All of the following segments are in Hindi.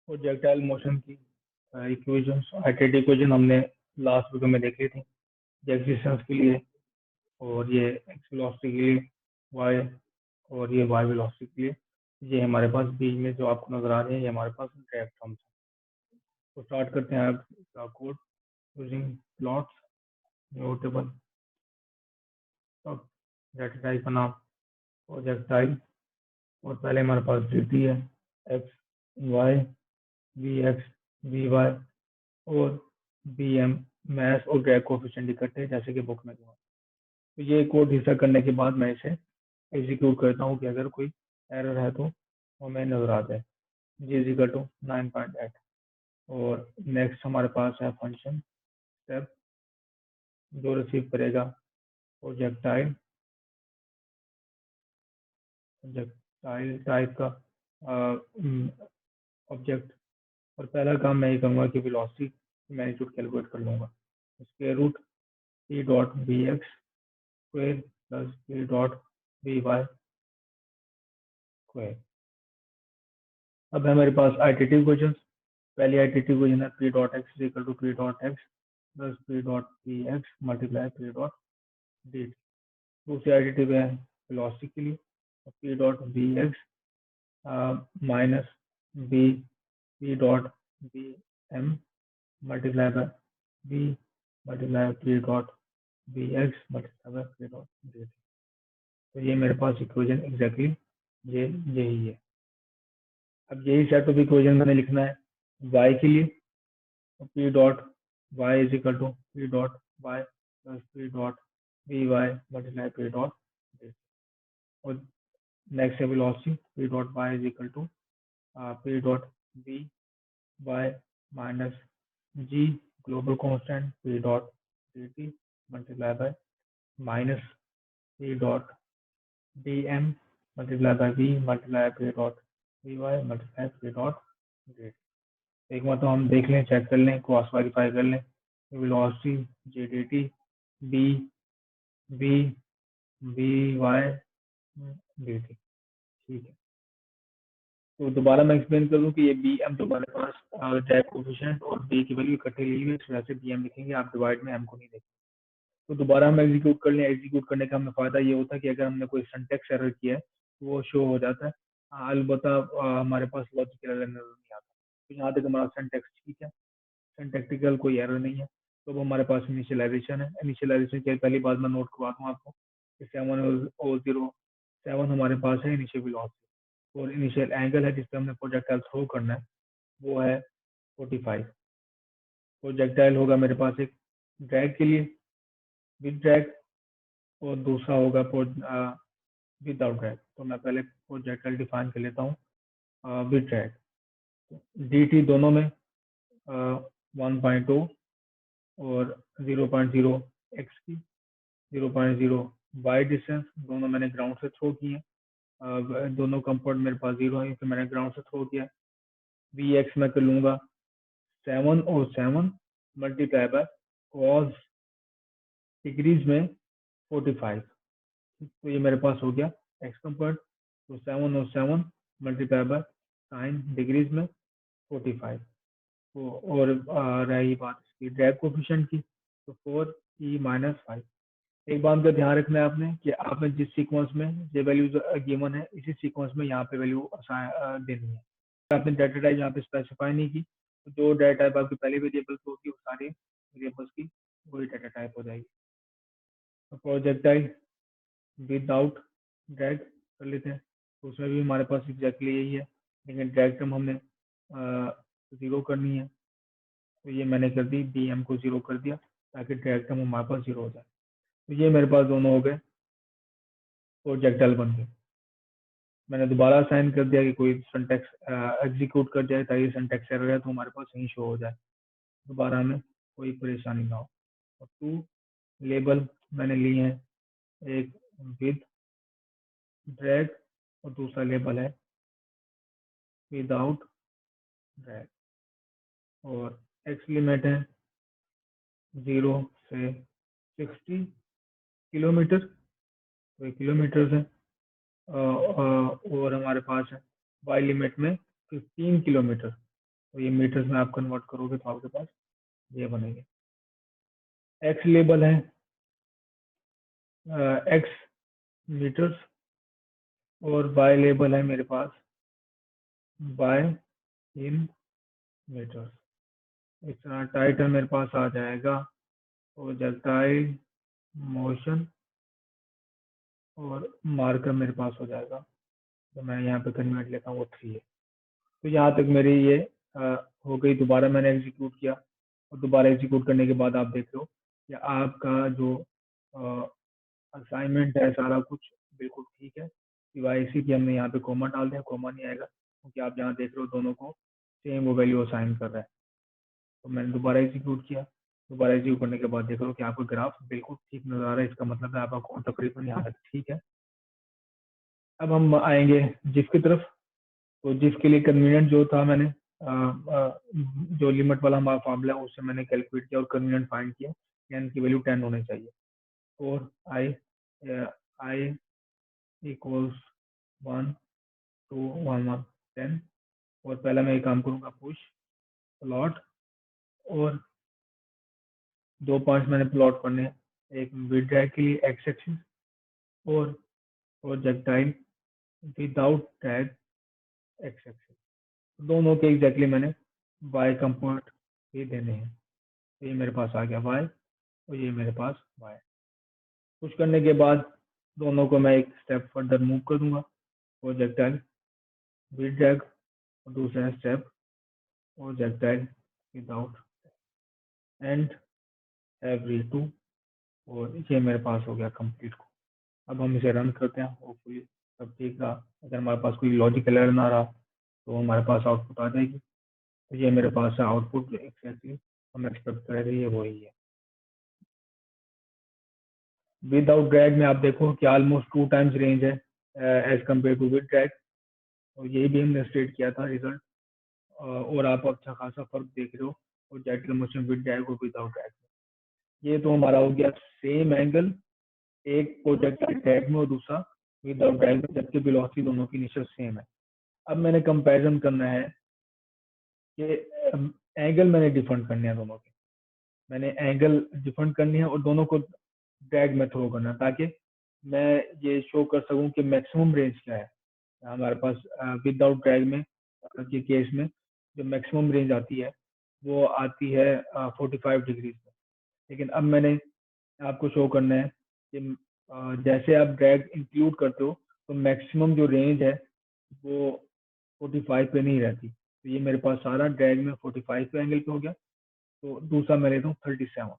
प्रोजेक्टाइल मोशन की इक्वेशंस हाइड्रेटिक इक्वेशन हमने लास्ट वीडियो में देख ली थी। जेट डिस्टेंस के लिए और ये एक्स वेलोसिटी के लिए वाई और ये वाई वेलोसिटी के लिए ये हमारे पास बीच में जो आपको नजर आ रहे हैं ये हमारे पास ड्राइव टर्म्स है। तो स्टार्ट करते हैं आप code using plots notable data type का नाम प्रोजेक्टाइल और पहले हमारे पास dt है X Y V X V Y और बी एम मैथ और ड्रैग कोफिशिएंट इकट्ठे जैसे कि बुक में हुआ। तो ये कोड हिस्सा करने के बाद मैं इसे एग्जीक्यूट करता हूँ कि अगर कोई एरर है तो वो हमें नजर आ जाए। जी इज इक्वल टू 9.8 और नेक्स्ट हमारे पास है फंक्शन स्टेप जो रिसीव करेगा प्रोजेक्टाइल प्रोजेक्टाइल टाइप का ऑब्जेक्ट और पहला काम मैं ये करूँगा कि वेलोसिटी मैग्नीट्यूड कैलकुलेट कर लूँगा। Square root p dot B X square plus p dot B Y square. अब है मेरे पास आइटरेटिव इक्वेशन। पहली आइटरेटिव इक्वेशन है p dot X equal to p dot X plus p dot P X multiply p dot D. दूसरी आइटरेटिव है वेलोसिटी के लिए p dot B X minus B p dot B M multiply by b multiply p dot B X multiply bye p dot D. तो ये मेरे पास इक्वेशन एग्जैक्टली ये यही है। अब यही सेट ऑफ इक्वेशन मैंने लिखना है y के लिए p dot y is equal to p dot y plus p dot B Y multiply p dot d और नेक्स्ट है velocity p dot y is equal to p dot B Y minus g global constant p dot dt multiply by minus p dot dm multiply by v multiply p dot dy multiply p dot d। एक बार तो हम देख लें, चेक कर लें, क्रॉस वेरीफाई कर लें। Velocity J D T B B B Y D T, ठीक है। तो दोबारा मैं एक्सप्लेन कर दूं कि ये बी एम तो हमारे पास ड्रैग कोफिशिएंट और बी की वैल्यू इकट्ठे ली हुई है, इस वजह से बी एम लिखेंगे, आप डिवाइड में एम को नहीं देखेंगे। तो दोबारा हम एग्जीक्यूट कर लें। एग्जीक्यूट करने का हमें फायदा ये होता है कि अगर हमने कोई सिंटैक्स एरर किया है तो वो शो हो जाता है। अलबत्ता हमारे पास लॉजिकल एरर नजर नहीं आता। तो यहाँ तक हमारा सिंटैक्स ठीक है, सिंटैक्टिकल कोई एरर नहीं है। तो वो हमारे पास इनिशियलाइजेशन है। इनिशियलाइजेशन की पहली बात मैं नोट करवाता हूँ आपको कि 707 हमारे पास है इनिशियल वेलोसिटी और इनिशियल एंगल है जिस पर हमने प्रोजेक्टाइल थ्रो करना है वो है 45। प्रोजेक्टाइल होगा मेरे पास एक ड्रैग के लिए विद ड्रैग और दूसरा होगा विदाउट ड्रैग। तो मैं पहले प्रोजेक्टाइल डिफाइन कर लेता हूँ विद ड्रैग। डी टी दोनों में 1.2 और 0.0 एक्स की 0.0 वाई डिस्टेंस दोनों मैंने ग्राउंड से थ्रो किए हैं। दोनों कंपोनेंट मेरे पास 0 है तो मैंने ग्राउंड से थ्रो किया। वी एक्स मैं कर लूँगा 7 और 7 मल्टीप्लाई बाय कॉस डिग्रीज में 45। तो ये मेरे पास हो गया एक्स कंपोनेंट। तो 7 और 7 मल्टीप्लाई बाय साइन डिग्रीज में 45। तो और रही बात इसकी ड्रैग कोफिशिएंट की तो 4e माइनस 5। एक बात का ध्यान रखना है आपने कि आपने जिस सीक्वेंस में ये वैल्यूज गिवन है इसी सीक्वेंस में यहाँ पे वैल्यू देनी है। आपने डाटा टाइप यहाँ पे स्पेसिफाई नहीं की तो जो डाटा टाइप आपकी पहले वेरिएबल्स होगी वो सारी वेरिएबल्स की वही डाटा टाइप हो जाएगी। तो प्रोजेक्टाइल विदाउट ड्रैग कर लेते हैं तो उसमें भी हमारे पास एग्जैक्टली यही है, लेकिन ड्रैग टर्म हमने 0 करनी है। तो ये मैंने कर दी, बी एम को 0 कर दिया ताकि ड्रैग टर्म हमारे पास 0 हो जाए। तो ये मेरे पास दोनों हो गए प्रोजेक्टाइल बन गए। मैंने दोबारा साइन कर दिया कि कोई सिंटैक्स एग्जीक्यूट कर जाए ताकि सिंटैक्स एरर है तो हमारे पास यही शो हो जाए, दोबारा हमें कोई परेशानी ना हो। और 2 लेबल मैंने लिए हैं, एक विद ड्रैग और दूसरा लेबल है विदाउट ड्रैग और एक्स लिमिट है 0 से 60 किलोमीटर, तो किलोमीटर है। और हमारे पास है वाई लिमिट में 15 किलोमीटर। तो ये मीटर्स में आप कन्वर्ट करोगे तो आपके पास ये बनेंगे। एक्स लेबल है एक्स मीटर्स और वाई लेबल है मेरे पास वाई इन मीटर्स। इस तरह टाइटल मेरे पास आ जाएगा प्रोजेक्टाइल मोशन और मार्कर मेरे पास हो जाएगा। तो मैं यहाँ पे कन्वर्ट लेता हूँ वो 3 है। तो यहाँ तक मेरी ये हो गई। दोबारा मैंने एग्जीक्यूट किया और दोबारा एग्जीक्यूट करने के बाद आप देख लो कि आपका जो असाइनमेंट है सारा कुछ बिल्कुल ठीक है, सिवाय इसी की हमने यहाँ पे कॉमा डाल दिया। कॉमा नहीं आएगा क्योंकि आप यहाँ देख रहे हो दोनों को सेम वो वैल्यू असाइन कर रहा है। तो मैंने दोबारा एग्जीक्यूट किया। दोबारा एग्जीक्यूट करने के बाद देख रहे हो कि आपका ग्राफ बिल्कुल ठीक नजर आ रहा है। इसका मतलब है आपका कोड तकरीबन यहाँ तक ठीक है। अब हम आएंगे जिस की तरफ। तो जिसके लिए कन्वीनियंट जो था मैंने जो लिमिट वाला हमारा फॉर्मूला है उससे मैंने कैलकुलेट किया और कन्वीनियंट फाइंड किया। एन की वैल्यू 10 होनी चाहिए और आई इक्वल्स 1 2 1 1 10। और पहला मैं ये काम करूंगा पुश प्लॉट और 2 पॉइंट्स मैंने प्लॉट करने हैं, एक विद ड्रैग के लिए एक्स एक्सिस और projectile without drag x axis. दोनों के एग्जैक्टली मैंने वाई कंपोनेंट ही देने हैं। तो ये मेरे पास आ गया वाई और ये मेरे पास वाई। पुश करने के बाद दोनों को मैं एक स्टेप फर्दर मूव कर दूंगा, प्रोजेक्टाइल विद ड्रैग और दूसरा step projectile without and every 2 और ये मेरे पास हो गया कंप्लीट को। अब हम इसे रन करते हैं, होपफुली सब ठीक रहा। अगर हमारे पास कोई लॉजिकल एरर ना रहा तो हमारे पास आउटपुट आ जाएगी। तो ये मेरे पास आउटपुट एक्जैक्टली हम एक्सपेक्ट कर रहे हैं वही है। विदाउट ड्रैग में आप देखो कि ऑलमोस्ट 2 टाइम्स रेंज है as compare to with drag. और यही भी हमने स्टेट किया था रिजल्ट। और आप अच्छा खासा फर्क देख रहे हो और जेट मोशन विद ड्रैग और विदाउट ड्रैग। ये तो हमारा हो गया सेम एंगल, एक प्रोजेक्ट ड्रैग में और दूसरा विदाउट ड्रैग में, जबकि वेलोसिटी दोनों की इनिशियल सेम है। अब मैंने कंपैरिजन करना है कि एंगल मैंने डिफरेंट करने हैं दोनों के। मैंने एंगल डिफरेंट करनी है और दोनों को ड्रैग में थ्रो करना है ताकि मैं ये शो कर सकूं कि मैक्सिमम रेंज क्या है हमारे पास। विदाउट ड्रैग में के केस में जो मैक्सिमम रेंज आती है वो आती है 45 डिग्रीज में। लेकिन अब मैंने आपको शो करना है कि जैसे आप ड्रैग इंक्लूड करते हो तो मैक्सिमम जो रेंज है वो 45 पे नहीं रहती। तो ये मेरे पास सारा ड्रैग में 45 पे एंगल पे हो गया। तो दूसरा मैं लेता हूँ 37।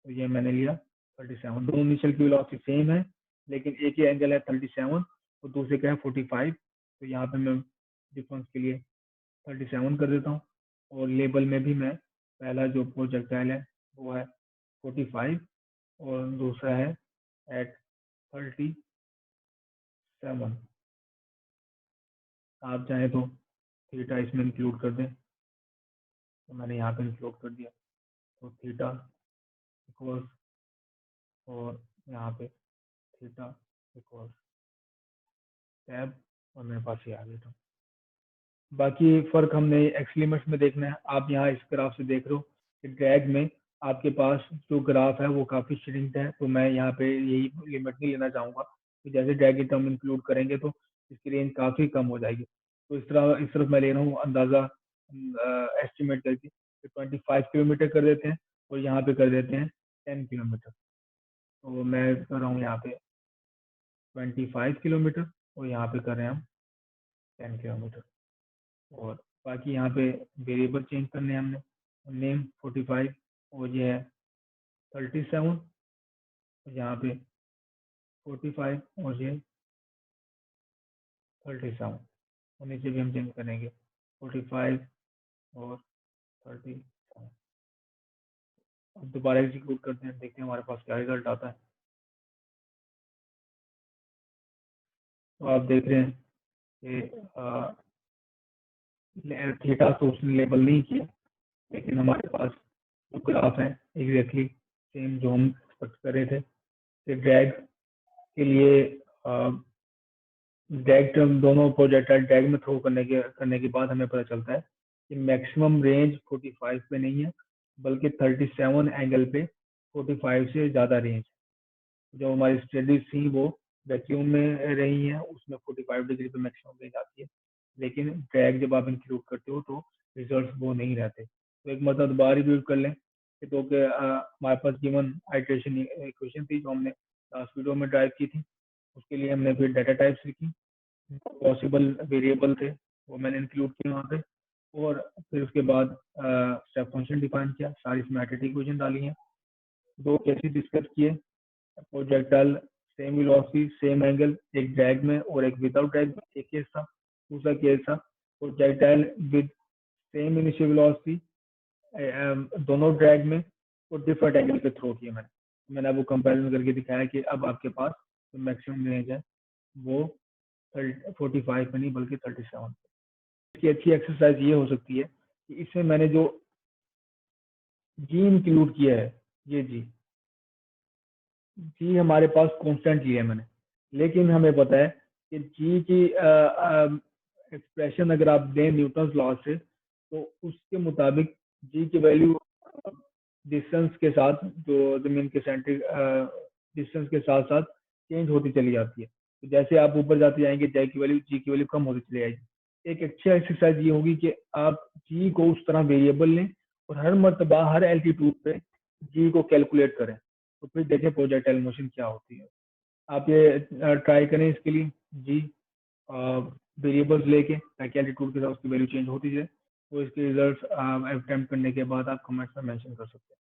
तो ये मैंने लिया 37। दोनों इनिशियल की वेलोसिटी सेम है लेकिन एक ही एंगल है 37 और दूसरे का है 45। तो यहाँ पे मैं डिफरेंस के लिए 37 कर देता हूँ। और लेबल में भी मैं पहला जो प्रोजेक्टाइल है वो है 45 और दूसरा है एट 37। आप चाहें तो थीटा इसमें इंक्लूड कर दें, तो मैंने यहाँ पे इंक्लूड कर दिया। तो थीटा इक्वल्स और यहाँ पे थीटा इक्वल्स टैब और मेरे पास ये आ गया। बाकी फर्क हमने एक्स लिमिट्स में देखना है। आप यहाँ इस ग्राफ से देख रहे हो कि ड्रैग में आपके पास जो ग्राफ है वो काफी श्रिंक्ड है। तो मैं यहाँ पे यही लिमिट नहीं लेना चाहूंगा कि जैसे ड्रैग की टर्म इंक्लूड करेंगे तो इसकी रेंज काफी कम हो जाएगी। तो इस तरफ मैं ले रहा हूँ अंदाजा एस्टिमेट करके 25 किलोमीटर कर देते हैं और यहाँ पे कर देते हैं 10 किलोमीटर। तो मैं कर रहा हूँ यहाँ पे 25 किलोमीटर और यहाँ पे कर रहे हैं हम 10 किलोमीटर। और बाकी यहाँ पे वेरिएबल चेंज करने हैं हमने, नेम 45 और ये है 37 और यहाँ पे 45 और ये 37 और नीचे भी हम चेंज करेंगे 45 और 37। अब दोबारा एग्जीक्यूट करते हैं, देखते हैं हमारे पास क्या रिजल्ट आता है। तो आप देख रहे हैं कि थीटा तो उसने लेबल नहीं किया लेकिन हमारे पास जो ग्राफ है एग्जैक्टली सेम जो हम एक्सपेक्ट कर रहे थे। ड्रैग के लिए ड्रैग टर्म दोनों प्रोजेक्टाइल ड्रैग में थ्रो करने के बाद हमें पता चलता है कि मैक्सिमम रेंज 45 पे नहीं है, बल्कि 37 एंगल पे 45 से ज़्यादा रेंज। जो हमारी स्टडीज थी वो वैक्यूम में रही हैं, उसमें 45 डिग्री पे मैक्सिमम रेंज आती है, लेकिन ड्रैग जब आप इंक्लूड करते हो तो रिजल्ट वो नहीं रहते। तो एक मतलब दोबारा रिव्यू कर लें कि तो कि हमारे पास गिवन आइट्रेशन इक्वेशन थी जो हमने लास्ट वीडियो में ड्राइव की थी। उसके लिए हमने फिर डाटा टाइप्स लिखी, पॉसिबल वेरिएबल थे वो मैंने इंक्लूड किए वहाँ पे, और फिर उसके बाद स्टेप फंक्शन डिफाइन किया, सारी सिमेट्रिक इक्वेशन डाली हैं, दो केसेस डिस्कस किए, projectile same velocity same angle, एक ड्रैग में और एक विदाउट ड्रैग में, एक केस था। दूसरा केस था projectile with same initial velocity, दोनों ड्रैग में और डिफरेंट एंगल पे थ्रो किया मैंने अब वो कंपैरिजन करके दिखाया कि अब आपके पास जो मैक्सिमम रेंज है वो 45 में नहीं बल्कि 37। इसकी अच्छी एक्सरसाइज ये हो सकती है कि इसमें मैंने जो जी इंक्लूड किया है, ये जी हमारे पास कांस्टेंट लिया है मैंने, लेकिन हमें पता है कि जी की एक्सप्रेशन अगर आप दें न्यूटन लॉ से तो उसके मुताबिक जी की वैल्यू डिस्टेंस के साथ, जो जमीन के सेंट्रिक डिस्टेंस के साथ साथ चेंज होती चली जाती है। तो जैसे आप ऊपर जाते जाएंगे जी की वैल्यू कम होती चली जाएगी। एक अच्छी एक्सरसाइज ये होगी कि आप जी को उस तरह वेरिएबल लें और हर मरतबा हर एल्टीट्यूड पे जी को कैलकुलेट करें, तो फिर देखें प्रोजेक्टाइल मोशन क्या होती है। आप ये ट्राई करें इसके लिए जी वेरिएबल्स लेके, ताकि एल्टीट्यूड के साथ उसकी वैल्यू चेंज होती जाए। तो इसके रिजल्ट्स अटेम्प्ट करने के बाद आप कमेंट्स में मेंशन कर सकते हैं।